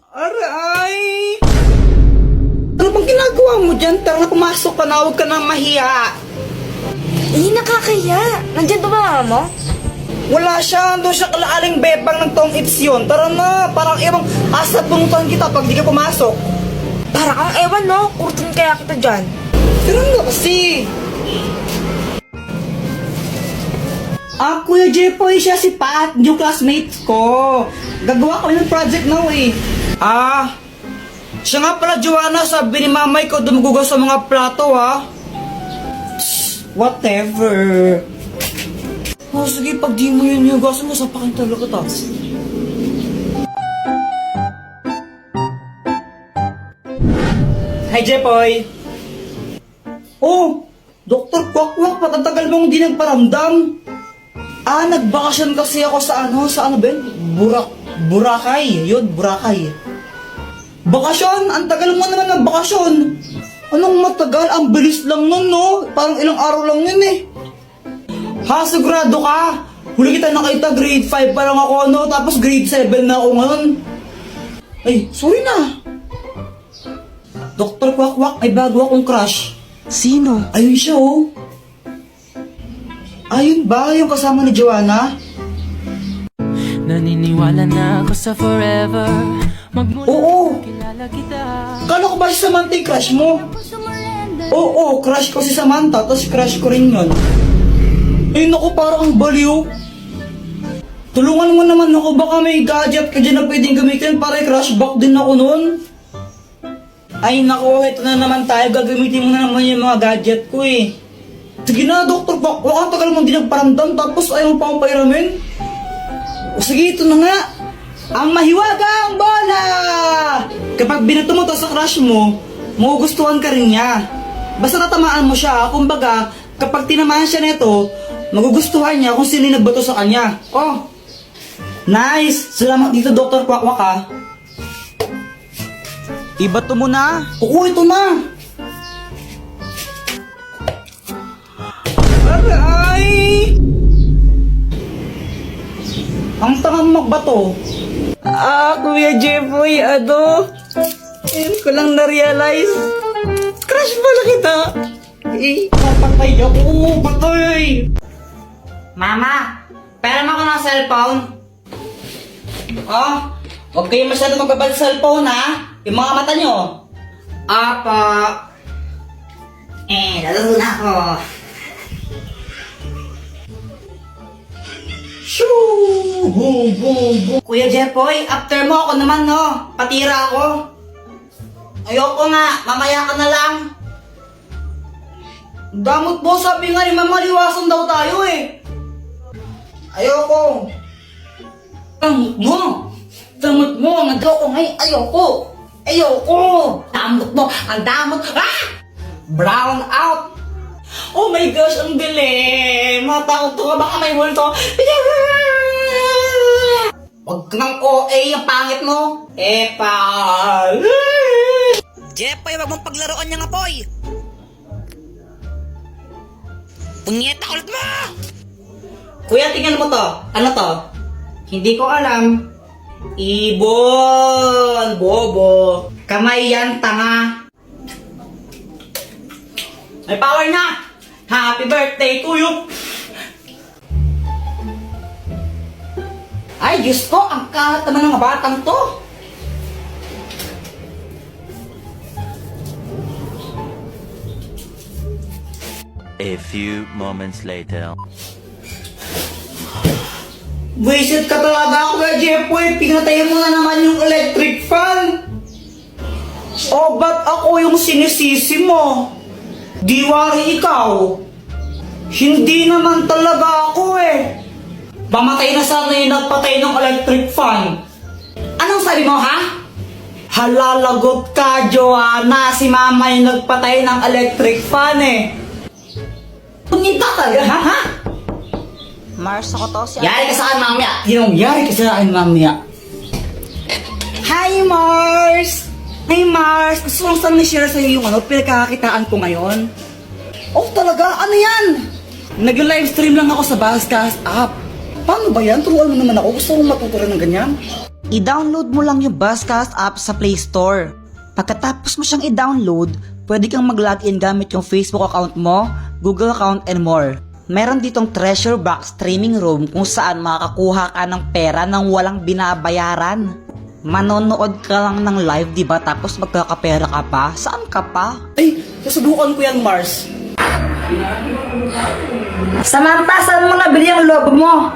Aray! Ano bang ginagawa mo dyan? Tara, pumasok ka na, huwag ka nang mahiya. Hindi nakakaya. Nandyan ba mama mo? Wala siya, doon siya kalaaling bebang ng tong ips yun. Tara na, parang ibang asa punutan kita pag di ka pumasok. Para kang ewan, no? Kurtin kaya kita dyan. Tara na kasi. Kuya Jepoy, siya si Pat, yung classmates ko. Gagawa kami ng project now eh. Siya nga pala, Joanna, sabi ni mamay ko dumugugas sa mga plato ha. Whatever. Sige, pag di mo yun hugasan mo, sapakin talaga ta. Hi, Jepoy. Oh, Dr. Kwakwak, patatagal mong di nagparamdam. Nagbakasyon kasi ako sa ano ba yun? Boracay. Yun, Boracay. Bakasyon? Ang tagal mo naman ng bakasyon. Anong matagal? Ang bilis lang nun, no? Parang ilang araw lang yun eh. Sigurado ka? Huli kita nakita, grade 5 pa lang ako, no? Tapos grade 7 na ako ngayon. Ay, sorry na. Dr. Kwakwak, may bago akong crush. Sino? Ayun siya, oh. Ayun ba? Yung kasama ni Joanna? Naniniwala na ako sa forever. Magmula Oo. kilala kita. Kala ko ba si Samantha yung crush mo? Oo, crush ko si Samantha, tapos crush ko rin yun. Naku, parang ang baliw. Tulungan mo naman ako, baka may gadget ka dyan na pwedeng gamitin para i-crush back din ako nun. Ay naku, ito na naman tayo, gagamitin mo na naman yung mga gadget ko eh. Sige na, Dr. Bak, ang tagal mong di nagparamdam, tapos ayaw mo pa akong pairamin. Sige, ito na nga. Ang mahiwagang bola! Kapag binato mo to sa crush mo, magugustuhan ka rin niya. Basta natamaan mo siya, kumbaga, kapag tinamaan siya nito, magugustuhan niya kung sino yung nagbato sa kanya. Oh, nice! Salamat dito, Dr. Kwakwak ha. Ibato mo na. Oo, ito na. Aray! Ang tangang magbato. Kuya Jepoy, ngayon ko lang na-realize. Crush pala kita. Papatay ako, patay. Mama, pera mo ako ng cellphone. Huwag kayo masyado magbabal sa cellphone ha. Yung mga mata nyo. Apa. Lalo na ako. Shoo! Boom, boom, boom. Kuya Jepoy, after mo ako naman, no? Patira ako. Ayoko nga, mamaya ka na lang. Damot mo, sabi nga ni Mama, liwasan daw tayo eh. Ayoko. Damot mo. Damot mo, nag-ako ngayon. Ayoko. Ayoko. Damot mo, ang damot. Brown out. Oh my gosh, ang dilim. Matakot ko, baka may multo. Huwag kang OA, ang pangit mo. Jepoy, wag mong paglaruan niya nga, Poy. Punyeta ulit mo! Kuya, tingnan mo to. Ano to? Hindi ko alam. Ibon! Bobo! Kamay yan, tanga! May power na! Happy birthday to you! Ay, Diyos ko! Ang kalat naman ng batang to! A few moments later. Wisit ka talaga, Kuya Jepoy! Pinatayin mo na naman yung electric fan! Ba't ako yung sinisisi mo? Di wari ikaw. Hindi naman talaga ako eh. Pamatay na sana yung nagpatay ng electric fan. Anong sabi mo, ha? Halalagot ka, Joanna. Si Mama yung nagpatay ng electric fan eh. Punita talaga, ha? Mars ako to siya. Yari ka sa akin, mamaya. Yari ka sa akin, mamaya. Hi, Mars! Hi, Mars! Gusto kong saan share sa'yo yung pinagkakakitaan ko ngayon. Talaga? Ano yan? Nag-livestream lang ako sa Buzzcast app. Paano ba yan? Turuan mo naman ako. Gusto kong matutunan ng ganyan. I-download mo lang yung Buzzcast app sa Play Store. Pagkatapos mo siyang i-download, pwede kang mag-login gamit yung Facebook account mo, Google account, and more. Meron ditong treasure box streaming room kung saan makakakuha ka ng pera nang walang binabayaran. Manonood ka lang ng live, diba? Tapos magkakapera ka pa? Saan ka pa? Ay, susubukan ko yan, Mars. Samantha, saan mo nabili ang lobo mo?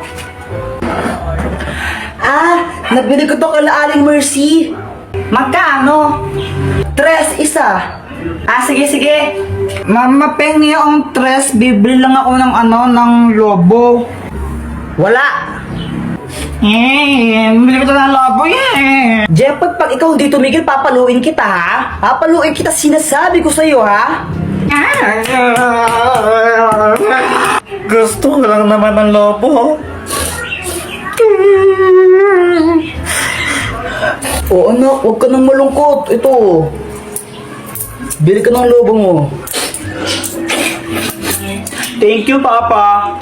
Nabili ko to kay Aling Mercy. Magkano? 3 isa. Sige. Mama, pengi akong 3. Bibili lang ako ng lobo. Wala. Bibili ko to ng lobo, Jeff, pag ikaw hindi tumigil, papaluin kita, ha? Papaluin kita, sinasabi ko sa'yo, ha? Gusto ko lang naman ng lobo. O anak, huwag ka nang malungkot. Ito. Bili ka ng lobo mo. Thank you, Papa.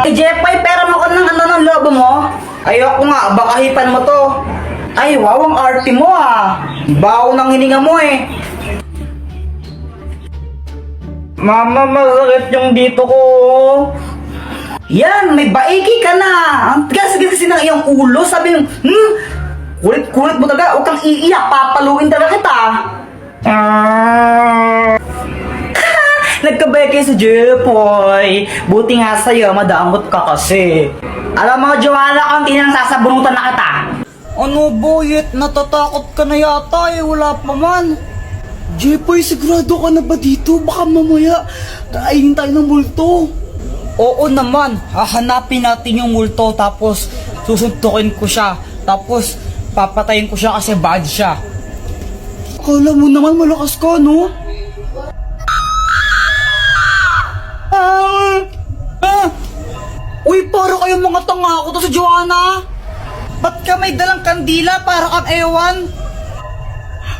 Jepay, pera mo ka ng lobo mo? Ayoko nga, baka hipan mo to. Ay, wow, ang arte mo Baho ng hininga mo Mama, masakit yung dito ko. Yan, may baiki ka na. Ang tigas kasi ng iyong ulo. Sabi yung, kulit-kulit mo talaga. Huwag kang iiyak. Papaluin talaga kita. Nagkabay kayo sa Jepoy. Buti nga sa'yo, madaangot ka kasi. Alam mo, Joanna, kung tinang sasabunutan na kita. Ano, boyet? Natatakot ka na yata Wala pa man. Jepoy, sigurado ka na ba dito? Baka mamaya kainin tayo ng multo. Oo naman, hahanapin natin yung multo tapos susuntukin ko siya. Tapos papatayin ko siya kasi bad siya. Akala mo naman malakas ka, no? Uy, para kayong mga tanga ko to sa Joanna. Ba't ka may dalang kandila para kang ewan?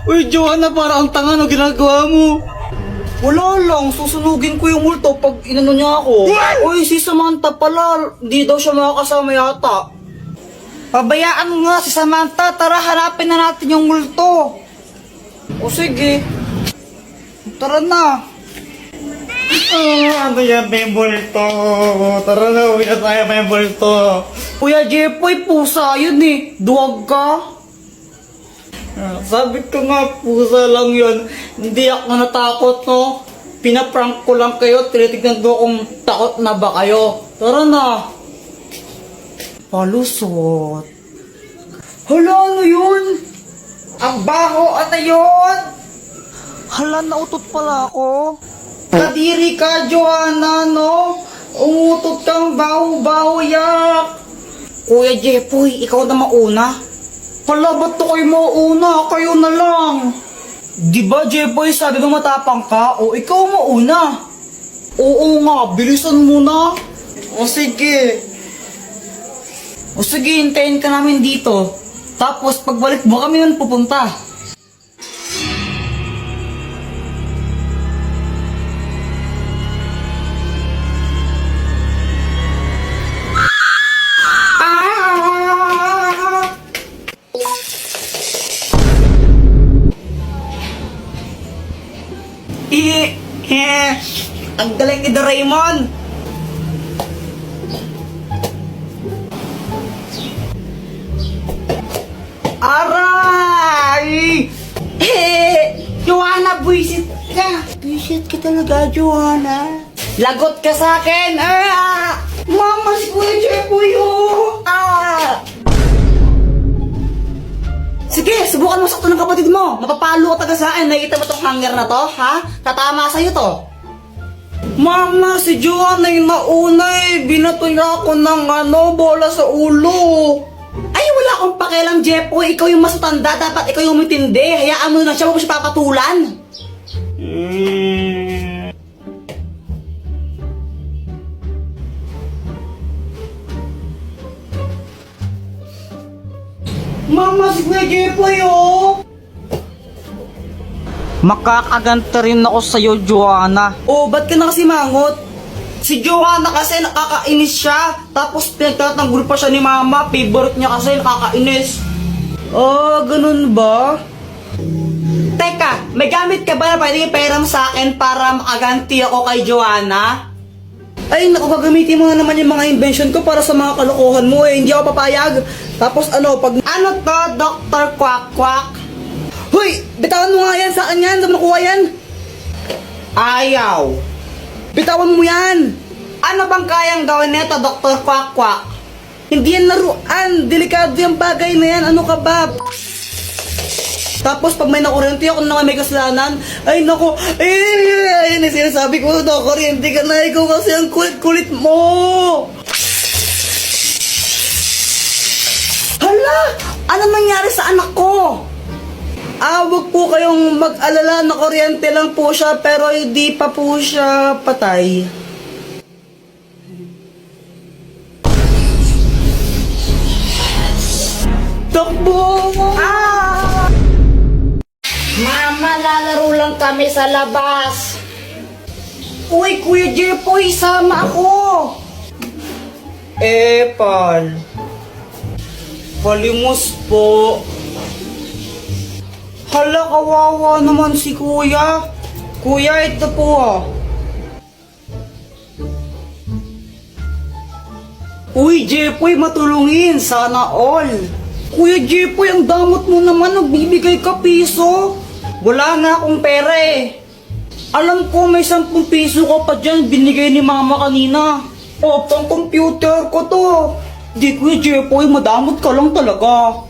Uy, Joanna, para ang tanga, no ginagawa mo? Wala lang, susunugin ko yung multo pag inano niya ako. Uy, si Samantha pala, di daw siya makakasama yata. Pabayaan mo nga si Samantha, tara hanapin na natin yung multo. O sige, tara na. Ano yan, may multo? Tara na, uwi na tayo, may multo. Kuya Jepoy, pusa yun duwag ka. Sabi ko nga, pusa lang yun. Hindi ako natakot, no? Pinaprank ko lang kayo, tinitignan ko kung takot na ba kayo. Tara na. Palusot. Hala, ano yun? Ang baho, ano yun? Hala, nautot pala ako. Kadiri ka, Joanna, no? Umutot kang baho-baho, yak. Kuya Jepoy, ikaw na mauna. Hala, ba't to kayo mauna? Kayo na lang. Diba, Jepoy, sabi mo matapang ka? O, ikaw mauna. Oo nga, bilisan mo na. O, sige. O, sige, hintayin ka namin dito. Tapos, pagbalik mo kami nun pupunta. Ang galing ni Doraemon! Aray! Joanna, buisit ka! Buisit ka talaga, Joanna. Lagot ka sa akin! Mama, si Kuya Jepoy, Sige, subukan mo sakto ng kapatid mo. Mapapalo ka taga sa akin. Nakikita mo tong hanger na to, ha? Tatama sa'yo to. Mama, si Joanna yung nauna Binato niya ako ng bola sa ulo. Ay, wala akong pakialam, Jepoy. Ikaw yung mas matanda. Dapat ikaw yung matindi. Hayaan mo na siya. Huwag mo siya papatulan. Mama, si Kuya Jepoy, Makakaganta rin ako sa'yo, Joanna. Oh, ba't ka na kasi mangot? Si Joanna kasi nakakainis siya. Tapos pinagtatanggol pa siya ni mama. Favorite niya kasi nakakainis. Oh, ganun ba? Teka, may gamit ka ba na pwede ipahiram sa akin para makaganti ako kay Joanna? Ay, naku, gagamitin mo na naman yung mga invention ko para sa mga kalokohan mo eh. Hindi ako papayag. Tapos ano, pag... Ano to, Dr. Quack Quack? Hoy, bitawan mo nga yan sa akin yan. Saan mo nakuha yan? Ayaw. Bitawan mo yan. Ano bang kayang gawin nito, Dr. Quack Quack? Hindi yan laruan. Delikado yung bagay na yan. Ano ka ba? Tapos pag may nakuryente ako na may kasalanan, ay naku, ayun yung sinasabi ko, nakuryente ka na, ikaw kasi ang kulit-kulit mo. Hala, ano nangyari sa anak ko? Wag po kayong mag-alala, nakuryente lang po siya, pero hindi pa po siya patay. Takbo! Mama, lalaro lang kami sa labas. Uy, Kuya Jepoy, sama ako! Pal. Palimos po. Hala, kawawa naman si Kuya. Kuya, ito po Uy, Jepoy, matulungin. Sana all. Kuya Jepoy, ang damot mo naman. Nagbibigay ka piso. Wala na akong pera eh. Alam ko may 10 piso ka pa dyan. Binigay ni mama kanina. O, pang computer ko to. Di Kuya Jepoy, madamot ka lang talaga.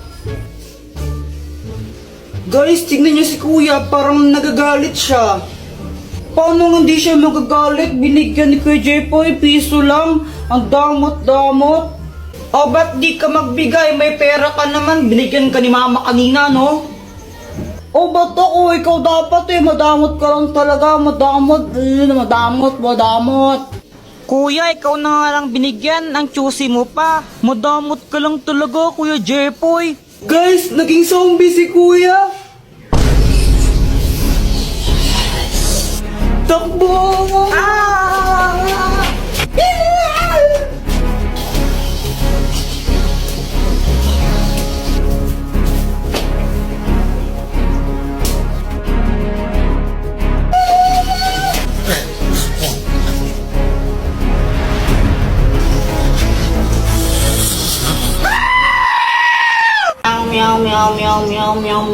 Guys, tignan niyo si Kuya. Parang nagagalit siya. Paano hindi siya magagalit? Binigyan ni Kuya Jepoy, piso lang. Ang damot-damot. O, ba't di ka magbigay? May pera ka naman. Binigyan ka ni mama kanina, no? O, ba't ako? Ikaw dapat eh. Madamot ka lang talaga. Madamot. Madamot. Kuya, ikaw na nga lang binigyan. Ang choosy mo pa. Madamot ka lang talaga, Kuya Jepoy. Guys, naging zombie si Kuya. Takbo!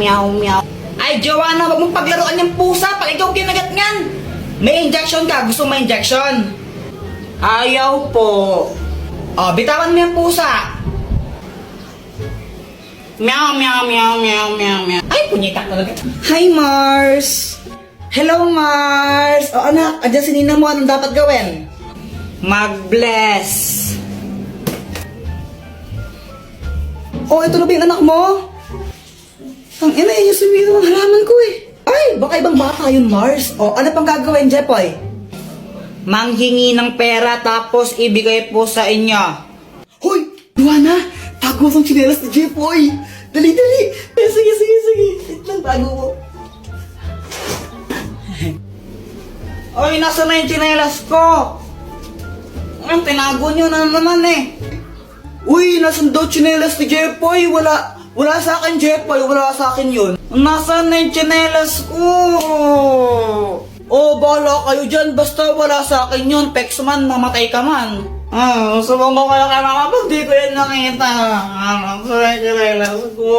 Meow. Ay, Joanna, wag mong paglaruan yung pusa pag ikaw kinagat niyan. May injection ka. Gusto mo may injection? Ayaw po. O, bitawan mo yung pusa. Meow. Ay, punyita talaga. Hi, Mars. Hello, Mars. O, anak, andyan si Nina mo. Anong dapat gawin? Mag-bless. O, ito na ba yung anak mo? Ang ina yun yung sumiro ng halaman ko eh. Ay, baka ibang bata yun, Mars. O, ano pang gagawin, Jepoy? Manghingi ng pera tapos ibigay po sa inyo. Hoy, Luana, tago ang tsinelas ni Jepoy. Dali. Sige. Wait lang, tago ko. Oy, nasa na yung tsinelas ko? Ang tinago nyo na naman eh. Uy, nasan daw tsinelas ni Jepoy? Wala sa akin, Jepoy. Wala sa akin yun. Nasaan na yung tsinelas ko? Oh, bahala kayo dyan. Basta wala sa akin yun. Pex man, mamatay ka man. Subong ko kayo kay mama pag di ko yun nakita. Nasaan na yung tsinelas ko?